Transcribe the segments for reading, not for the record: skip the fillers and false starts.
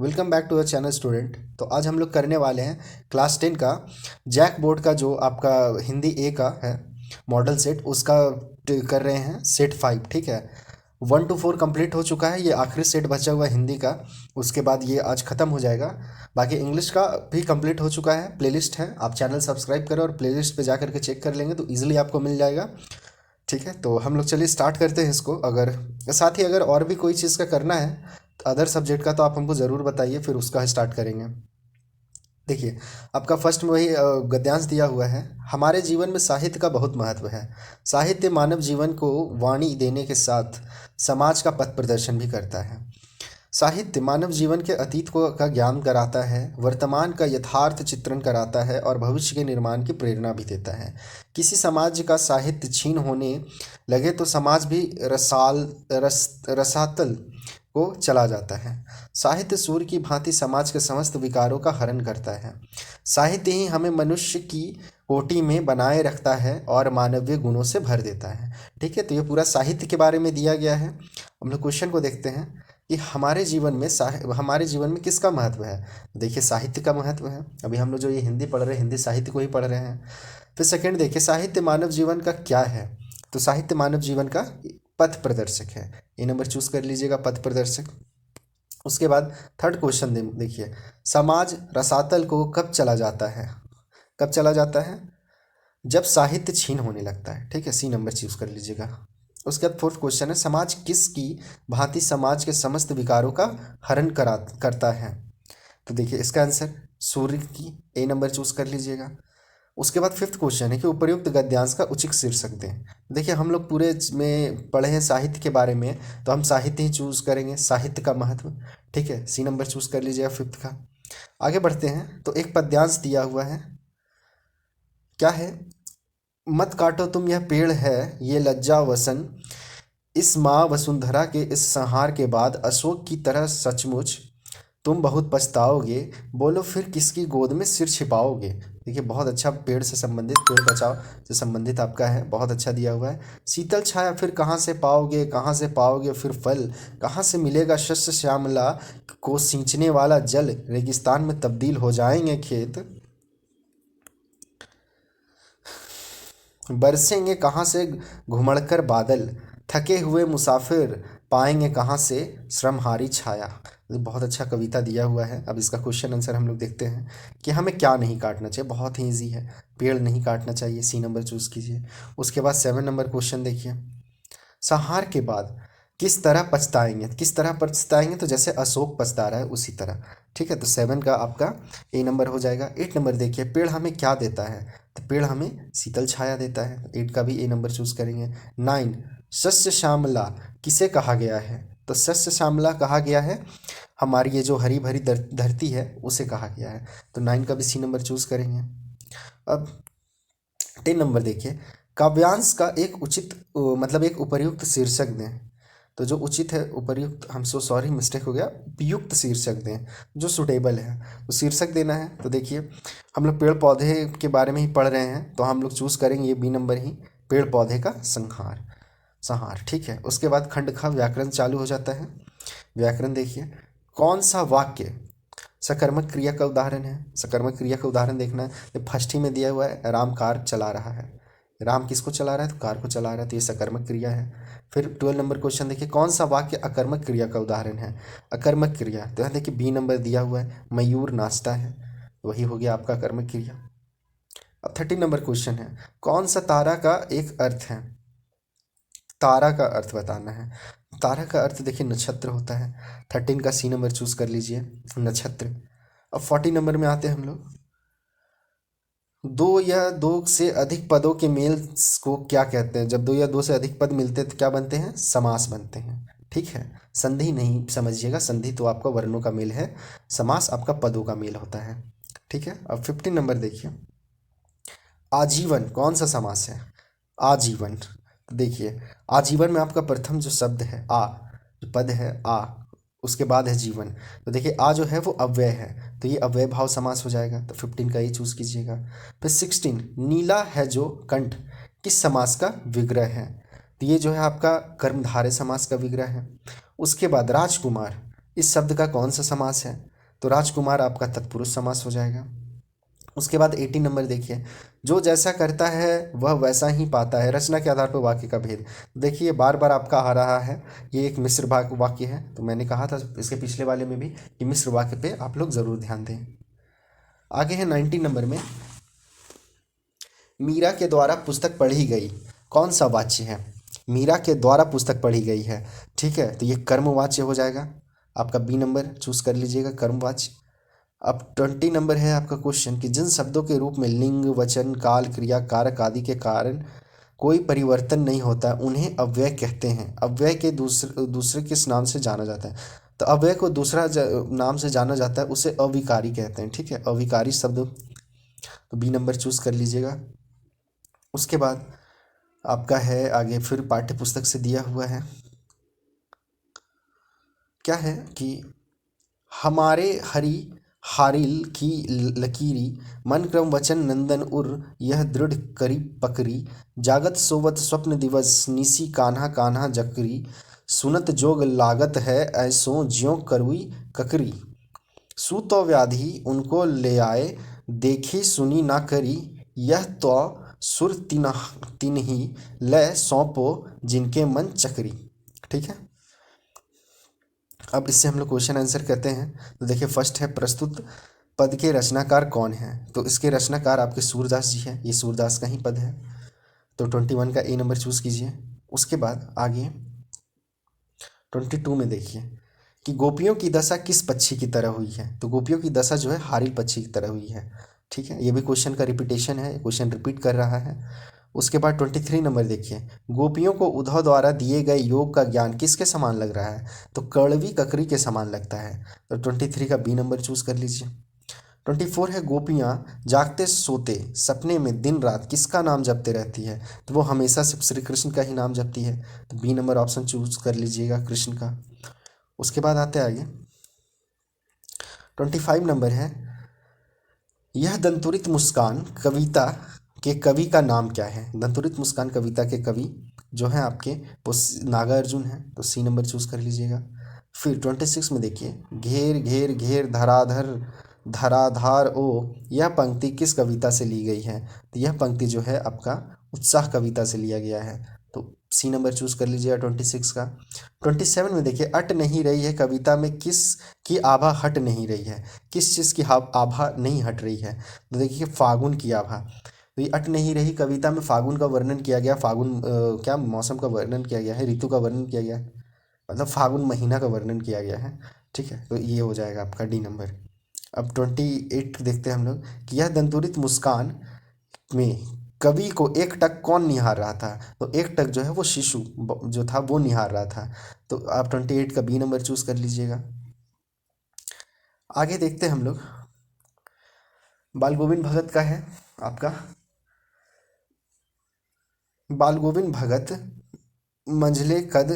Welcome back to our channel student. तो आज हम लोग करने वाले हैं क्लास 10 का जैक बोर्ड का जो आपका हिंदी ए का है मॉडल सेट, उसका कर रहे हैं सेट 5। ठीक है, 1 to 4 कंप्लीट हो चुका है, ये आखिरी सेट बचा हुआ है हिंदी का। उसके बाद ये आज ख़त्म हो जाएगा। बाकी इंग्लिश का भी कंप्लीट हो चुका है। प्लेलिस्ट है, आप चैनल सब्सक्राइब करें और प्लेलिस्ट पे जा करके चेक कर लेंगे तो ईजिली आपको मिल जाएगा। ठीक है, तो हम लोग चलिए स्टार्ट करते हैं इसको। अगर साथ ही अगर और भी कोई चीज़ का करना है अदर सब्जेक्ट का तो आप हमको ज़रूर बताइए, फिर उसका स्टार्ट करेंगे। देखिए, आपका फर्स्ट में वही गद्यांश दिया हुआ है। हमारे जीवन में साहित्य का बहुत महत्व है। साहित्य मानव जीवन को वाणी देने के साथ समाज का पथ प्रदर्शन भी करता है। साहित्य मानव जीवन के अतीत को का ज्ञान कराता है, वर्तमान का यथार्थ चित्रण कराता है और भविष्य के निर्माण की प्रेरणा भी देता है। किसी समाज का साहित्य छीन होने लगे तो समाज भी रसातल को चला जाता है। साहित्य सूर्य की भांति समाज के समस्त विकारों का हरण करता है। साहित्य ही हमें मनुष्य की कोटि में बनाए रखता है और मानवीय गुणों से भर देता है। ठीक है, तो ये पूरा साहित्य के बारे में दिया गया है। हम लोग क्वेश्चन को देखते हैं कि हमारे जीवन में किसका महत्व है। देखिए, साहित्य का महत्व है। अभी हम लोग जो ये हिंदी पढ़ रहे हैं, हिंदी साहित्य को ही पढ़ रहे हैं। फिर सेकंड देखिए, साहित्य मानव जीवन का क्या है। तो साहित्य मानव जीवन का पथ प्रदर्शक है। ये नंबर चूज कर लीजिएगा, पथ प्रदर्शक। उसके बाद थर्ड क्वेश्चन देखिए, समाज रसातल को कब चला जाता है। कब चला जाता है? जब साहित्य छीन होने लगता है। ठीक है, सी नंबर चूज कर लीजिएगा। उसके बाद फोर्थ क्वेश्चन है, समाज किसकी भांति समाज के समस्त विकारों का हरण करता है। तो देखिए इसका आंसर सूर्य की, ए नंबर चूज कर लीजिएगा। उसके बाद फिफ्थ क्वेश्चन है कि उपर्युक्त गद्यांश का उचित शीर्षक दें। देखिए, हम लोग पूरे में पढ़े हैं साहित्य के बारे में, तो हम साहित्य ही चूज करेंगे, साहित्य का महत्व। ठीक है, सी नंबर चूज कर लीजिएगा फिफ्थ का। आगे बढ़ते हैं तो एक पद्यांश दिया हुआ है। क्या है? मत काटो तुम यह पेड़ है ये लज्जा वसन, इस माँ वसुंधरा के इस संहार के बाद अशोक की तरह सचमुच तुम बहुत पछताओगे, बोलो फिर किसकी गोद में सिर छिपाओगे। देखिए, बहुत अच्छा पेड़ से संबंधित, पेड़ बचाओ से संबंधित आपका है, बहुत अच्छा दिया हुआ है। शीतल छाया फिर कहाँ से पाओगे, कहाँ से पाओगे फिर फल, कहाँ से मिलेगा शस्य श्यामला को सींचने वाला जल, रेगिस्तान में तब्दील हो जाएंगे खेत, बरसेंगे कहाँ से घुमड़कर बादल, थके हुए मुसाफिर पाएंगे कहाँ से श्रमहारी छाया। ये बहुत अच्छा कविता दिया हुआ है। अब इसका क्वेश्चन आंसर हम लोग देखते हैं कि हमें क्या नहीं काटना चाहिए। बहुत ही ईजी है, पेड़ नहीं काटना चाहिए, सी नंबर चूज कीजिए। उसके बाद 7 नंबर क्वेश्चन देखिए, संहार के बाद किस तरह पछताएंगे। किस तरह पछताएंगे? तो जैसे अशोक पछता रहा है उसी तरह। ठीक है, तो 7 का आपका ए नंबर हो जाएगा। 8 नंबर देखिए, पेड़ हमें क्या देता है। तो पेड़ हमें शीतल छाया देता है, 8 का भी ए नंबर चूज करेंगे। 9, शस्य श्यामला किसे कहा गया है। तो शस्य श्यामला कहा गया है हमारी ये जो हरी भरी धरती है उसे कहा गया है। तो 9 का भी सी नंबर चूज करेंगे। अब 10 नंबर देखिए, काव्यांश का एक उचित मतलब एक उपर्युक्त शीर्षक दें। तो जो उचित है, उपर्युक्त, हम सो सॉरी मिस्टेक हो गया, उपयुक्त शीर्षक दें जो सुटेबल है, तो शीर्षक देना है। तो देखिए, हम लोग पेड़ पौधे के बारे में ही पढ़ रहे हैं तो हम लोग चूज करेंगे ये बी नंबर ही, पेड़ पौधे का संहार, संहार। ठीक है, उसके बाद खंड खा व्याकरण चालू हो जाता है। व्याकरण देखिए, कौन सा वाक्य सकर्मक क्रिया का उदाहरण है। सकर्मक क्रिया का उदाहरण देखना है। तो फर्स्ट ही में दिया हुआ है, राम कार चला रहा है। राम किसको चला रहा है? तो कार को चला रहा है, तो ये सकर्मक क्रिया है। फिर 12 नंबर क्वेश्चन देखिए, कौन सा वाक्य अकर्मक क्रिया का उदाहरण है। अकर्मक क्रिया, तो यहाँ देखिए बी नंबर दिया हुआ है, मयूर नाचता है, वही हो गया आपका कर्मक क्रिया। अब 13 नंबर क्वेश्चन है, कौन सा तारा का एक अर्थ है। तारा का अर्थ बताना है। तारा का अर्थ देखिए नक्षत्र होता है। 13 का सी नंबर चूज कर लीजिए, नक्षत्र। अब 40 नंबर में आते हैं हम लोग, दो या दो से अधिक पदों के मेल को क्या कहते हैं। जब दो या दो से अधिक पद मिलते हैं तो क्या बनते हैं? समास बनते हैं। ठीक है, संधि नहीं समझिएगा, संधि तो आपका वर्णों का मेल है, समास आपका पदों का मेल होता है। ठीक है, अब 15 नंबर देखिए, आजीवन कौन सा समास है। आजीवन, तो देखिए आजीवन में आपका प्रथम जो शब्द है आ, जो पद है आ, उसके बाद है जीवन। तो देखिए आ जो है वो अव्यय है, तो ये अव्यय भाव समास हो जाएगा। तो 15 का ही चूज कीजिएगा। फिर 16, नीला है जो कंठ किस समास का विग्रह है। तो ये जो है आपका कर्मधारय समास का विग्रह है। उसके बाद राजकुमार, इस शब्द का कौन सा समास है। तो राजकुमार आपका तत्पुरुष समास हो जाएगा। उसके बाद 18 नंबर देखिए, जो जैसा करता है वह वैसा ही पाता है, रचना के आधार पर वाक्य का भेद। देखिए बार बार आपका आ रहा है, ये एक मिश्र वाक्य है, तो मैंने कहा था इसके पिछले वाले में भी कि मिश्र वाक्य पे आप लोग ज़रूर ध्यान दें। आगे है 19 नंबर में, मीरा के द्वारा पुस्तक पढ़ी गई, कौन सा वाच्य है? मीरा के द्वारा पुस्तक पढ़ी गई है, ठीक है, तो ये कर्मवाच्य हो जाएगा। आपका बी नंबर चूज कर लीजिएगा, कर्मवाच्य। अब 20 नंबर है आपका क्वेश्चन कि जिन शब्दों के रूप में लिंग, वचन, काल, क्रिया, कारक आदि के कारण कोई परिवर्तन नहीं होता उन्हें अव्यय कहते हैं। अव्यय के दूसरे दूसरे किस नाम से जाना जाता है? तो अव्यय को दूसरा नाम से जाना जाता है, उसे अविकारी कहते हैं, ठीक है, अविकारी शब्द। तो बी नंबर चूज कर लीजिएगा। उसके बाद आपका है आगे फिर पाठ्य पुस्तक से दिया हुआ है, क्या है कि हमारे हरि हारिल की लकीरी, मन क्रम वचन नंदन उर, यह दृढ़ करी पकरी, जागत सोवत स्वप्न दिवस, निसी कान्हा कान्हा जकरी, सुनत जोग लागत है, ऐसो ज्यों करुई ककरी, सूतो व्याधि उनको ले आए, देखी सुनी ना करी, यह तो सुर तिन्ही लय सौंपो, जिनके मन चकरी। ठीक है, अब इससे हम लोग क्वेश्चन आंसर करते हैं। तो देखिए फर्स्ट है, प्रस्तुत पद के रचनाकार कौन है? तो इसके रचनाकार आपके सूरदास जी हैं, ये सूरदास का ही पद है। तो 21 का ए नंबर चूज कीजिए। उसके बाद आगे 22 में देखिए कि गोपियों की दशा किस पक्षी की तरह हुई है? तो गोपियों की दशा जो है हारिल पक्षी की तरह हुई है। ठीक है, ये भी क्वेश्चन का रिपीटेशन है, क्वेश्चन रिपीट कर रहा है। उसके बाद 23 नंबर देखिए, गोपियों को उद्धव द्वारा दिए गए योग का ज्ञान किसके समान लग रहा है? तो कड़वी ककरी के समान लगता है। तो 23 का बी नंबर चूज कर लीजिए। 24 है, गोपियाँ जागते सोते सपने में दिन रात किसका नाम जपते रहती है? तो वो हमेशा सिर्फ श्री कृष्ण का ही नाम जपती है। तो बी नंबर ऑप्शन चूज कर लीजिएगा, कृष्ण का। उसके बाद आते आगे 25 नंबर है, यह दंतुरित मुस्कान कविता के कवि का नाम क्या है? दंतुरित मुस्कान कविता के कवि जो हैं आपके वो नागार्जुन हैं। तो सी नंबर चूज कर लीजिएगा। फिर 26 में देखिए, घेर घेर घेर धराधर धराधार ओ, यह पंक्ति किस कविता से ली गई है? तो यह पंक्ति जो है आपका उत्साह कविता से लिया गया है। तो सी नंबर चूज कर लीजिएगा 26 का। 27 में देखिए, अट नहीं रही है कविता में किस की आभा हट नहीं रही है? किस चीज़ की आभा नहीं हट रही है? तो देखिए फागुन की आभा। तो ये अट नहीं रही कविता में फागुन का वर्णन किया गया, फागुन क्या मौसम का वर्णन किया गया है, ऋतु का वर्णन किया गया है, मतलब फागुन महीना का वर्णन किया गया है। ठीक है, तो ये हो जाएगा आपका डी नंबर। अब 28 देखते हैं हम लोग कि यह दंतुरित मुस्कान में कवि को एक टक कौन निहार रहा था? तो एक टक जो है वो शिशु जो था वो निहार रहा था। तो आप 28 का बी नंबर चूज कर लीजिएगा। आगे देखते हैं हम लोग, बाल गोविंद भगत का है आपका, बाल गोविंद भगत मंझले कद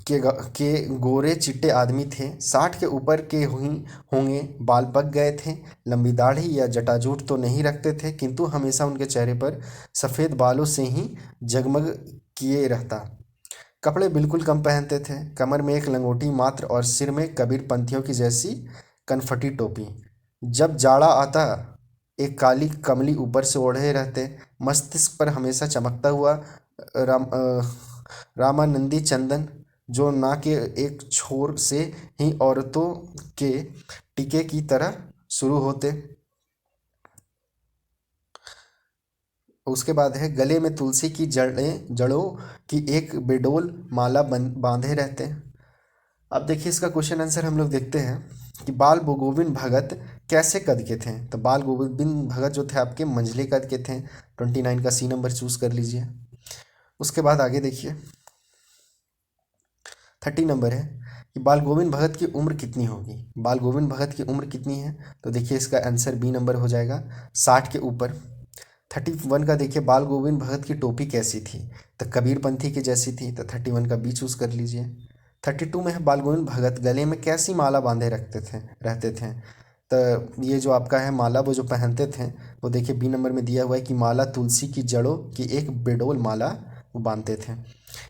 के गोरे चिट्टे आदमी थे, 60 के ऊपर के हुई होंगे, बाल पक गए थे, लंबी दाढ़ी या जटाजूट तो नहीं रखते थे, किंतु हमेशा उनके चेहरे पर सफ़ेद बालों से ही जगमग किए रहता। कपड़े बिल्कुल कम पहनते थे, कमर में एक लंगोटी मात्र और सिर में कबीर पंथियों की जैसी कनफटी टोपी। जब जाड़ा आता एक काली कमली ऊपर से ओढ़े रहते, मस्तिष्क पर हमेशा चमकता हुआ रामानंदी चंदन जो ना के एक छोर से ही औरतों के टीके की तरह शुरू होते। उसके बाद है, गले में तुलसी की जड़ों की एक बेडोल माला बांधे रहते। अब देखिए इसका क्वेश्चन आंसर हम लोग देखते हैं कि बाल गोविंद भगत कैसे कद के थे? तो बाल गोविंद भगत जो थे आपके मंझले कद के थे। 29 का सी नंबर चूज कर लीजिए। उसके बाद आगे देखिए 30 नंबर है कि बाल गोविंद भगत की उम्र कितनी होगी? बाल गोविंद भगत की उम्र कितनी है? तो देखिए इसका आंसर बी नंबर हो जाएगा, 60 के ऊपर। 31 का देखिए, बाल गोविंद भगत की टोपी कैसी थी? तो कबीर पंथी की जैसी थी। तो 31 का बी चूज कर लीजिए। 32 में है, बाल गोविंद भगत गले में कैसी माला बांधे रहते थे? तो ये जो आपका है माला वो जो पहनते थे वो देखिए बी नंबर में दिया हुआ है कि माला तुलसी की जड़ों की एक बेडोल माला वो बांधते थे।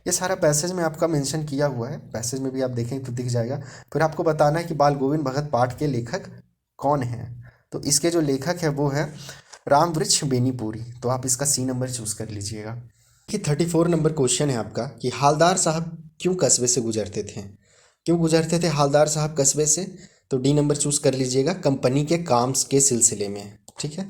ये सारा पैसेज में आपका मेंशन किया हुआ है, पैसेज में भी आप देखें तो दिख जाएगा। फिर आपको बताना है कि बाल गोविंद भगत पाठ के लेखक कौन है? तो इसके जो लेखक है वो है रामवृक्ष बेनीपुरी। तो आप इसका सी नंबर चूज कर लीजिएगा। कि 34 नंबर क्वेश्चन है आपका कि हालदार साहब क्यों कस्बे से गुजरते थे? क्यों गुजरते थे हालदार साहब कस्बे से? तो डी नंबर चूज कर लीजिएगा, कंपनी के काम के सिलसिले में। ठीक है।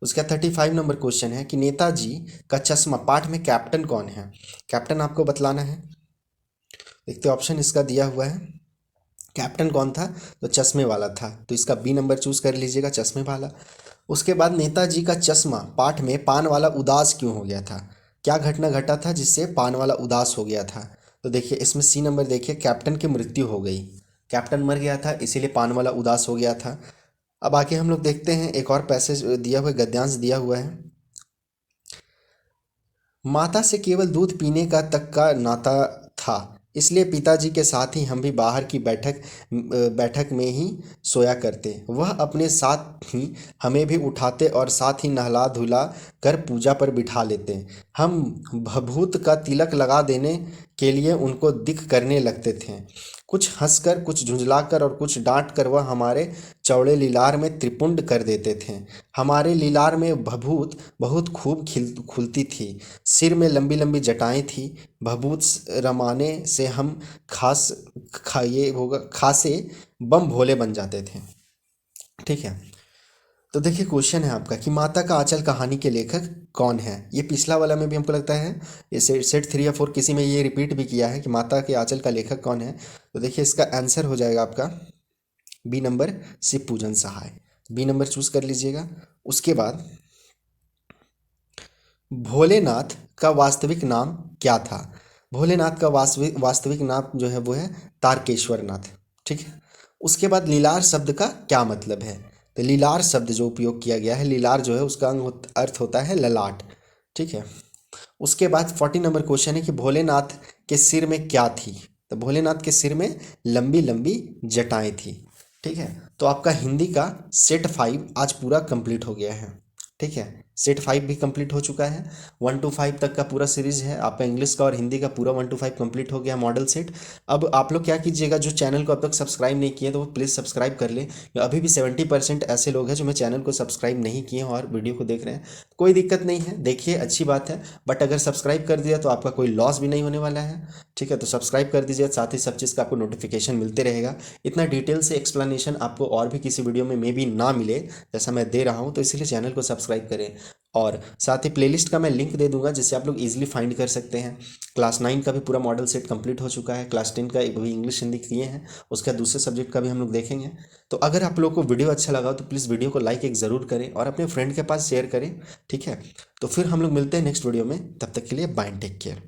उसका 35 नंबर क्वेश्चन है कि नेताजी का चश्मा पाठ में कैप्टन कौन है? कैप्टन आपको बतलाना है। देखते ऑप्शन इसका दिया हुआ है, कैप्टन कौन था? तो चश्मे वाला था। तो इसका बी नंबर चूज कर लीजिएगा, चश्मे वाला। उसके बाद नेताजी का चश्मा पाठ में पान वाला उदास क्यों हो गया था? क्या घटना घटा था जिससे पान वाला उदास हो गया था? तो देखिए इसमें सी नंबर देखिए, कैप्टन की मृत्यु हो गई, कैप्टन मर गया था इसीलिए पान वाला उदास हो गया था। अब आगे हम लोग देखते हैं, एक और पैसेज दिया हुआ है, गद्यांश दिया हुआ है। माता से केवल दूध पीने का तक का नाता था, इसलिए पिताजी के साथ ही हम भी बाहर की बैठक में ही सोया करते। वह अपने साथ ही हमें भी उठाते और साथ ही नहला धुला कर पूजा पर बिठा लेते। हम भभूत का तिलक लगा देने के लिए उनको दिख करने लगते थे। कुछ हंसकर, कुछ झुंझलाकर और कुछ डांट कर वह हमारे चौड़े लीलार में त्रिपुंड कर देते थे। हमारे लीलार में भभूत बहुत खूब खुलती थी, सिर में लंबी लंबी जटाएं थी। भभूत रमाने से हम खासे बम भोले बन जाते थे। ठीक है। तो देखिए क्वेश्चन है आपका कि माता का आंचल कहानी के लेखक कौन है? ये पिछला वाला में भी हमको लगता है, ये सेट 3 या 4 किसी में ये रिपीट भी किया है कि माता के आंचल का लेखक कौन है। तो देखिए इसका आंसर हो जाएगा आपका बी नंबर, शिव पूजन सहाय। बी नंबर चूज कर लीजिएगा। उसके बाद भोलेनाथ का वास्तविक नाम क्या था? भोलेनाथ का वास्तविक नाम जो है वो है तारकेश्वर नाथ। ठीक है। उसके बाद लीलार शब्द का क्या मतलब है? तो लीलार शब्द जो उपयोग किया गया है, लीलार जो है उसका अर्थ होता है ललाट। ठीक है। उसके बाद 40 नंबर क्वेश्चन है कि भोलेनाथ के सिर में क्या थी? तो भोलेनाथ के सिर में लंबी लंबी जटाएं थी। ठीक है। तो आपका हिंदी का सेट 5 आज पूरा कंप्लीट हो गया है। ठीक है। सेट 5 भी कंप्लीट हो चुका है, 1 to 5 तक का पूरा सीरीज है। आपका इंग्लिश का और हिंदी का पूरा 1 to 5 कंप्लीट हो गया मॉडल सेट। अब आप लोग क्या कीजिएगा, जो चैनल को अब तक सब्सक्राइब नहीं किए तो वो प्लीज़ सब्सक्राइब कर लें। अभी भी 70% ऐसे लोग हैं जो मेरे चैनल को सब्सक्राइब नहीं किए हैं और वीडियो को देख रहे हैं। कोई दिक्कत नहीं है, देखिए अच्छी बात है, बट अगर सब्सक्राइब कर दिया तो आपका कोई लॉस भी नहीं होने वाला है। ठीक है। तो सब्सक्राइब कर दीजिए, साथ ही सब चीज़ का आपको नोटिफिकेशन मिलते रहेगा। इतना डिटेल से एक्सप्लेनेशन आपको और भी किसी वीडियो में मे बी ना मिले जैसा मैं दे रहा हूँ, तो इसलिए चैनल को सब्सक्राइब करें। और साथ ही प्लेलिस्ट का मैं लिंक दे दूंगा जिससे आप लोग इजीली फाइंड कर सकते हैं। क्लास 9 का भी पूरा मॉडल सेट कंप्लीट हो चुका है, क्लास 10 का भी इंग्लिश हिंदी किए हैं, उसका दूसरे सब्जेक्ट का भी हम लोग देखेंगे। तो अगर आप लोग को वीडियो अच्छा लगा तो प्लीज़ वीडियो को लाइक एक ज़रूर करें और अपने फ्रेंड के पास शेयर करें। ठीक है। तो फिर हम लोग मिलते हैं नेक्स्ट वीडियो में, तब तक के लिए बाय, टेक केयर।